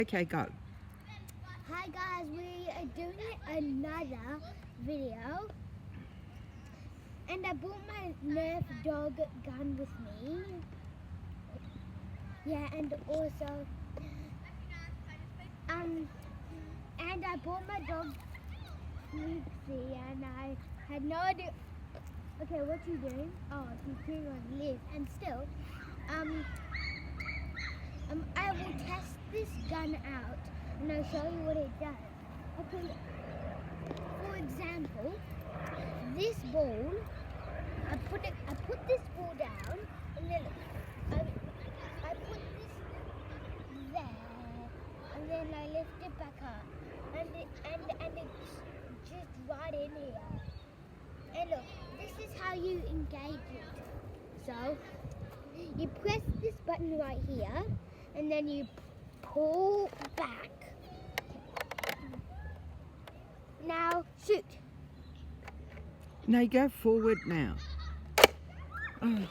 Okay, go. Hi guys, we are doing another video, and I brought my Nerf dog gun with me. Yeah, and also, and I brought my dog Nixie, and I had no idea. Okay, what you doing? Oh, she's chewing on leaves, and still, I will test this gun out, and I'll show you what it does. Okay, for example, this ball, I put this ball down, and then I put this there, and then I lift it back up, and it's just right in here. And look, this is how you engage it. So you press this button right here, and then you pull back. Now shoot. Now you go forward now. Oh.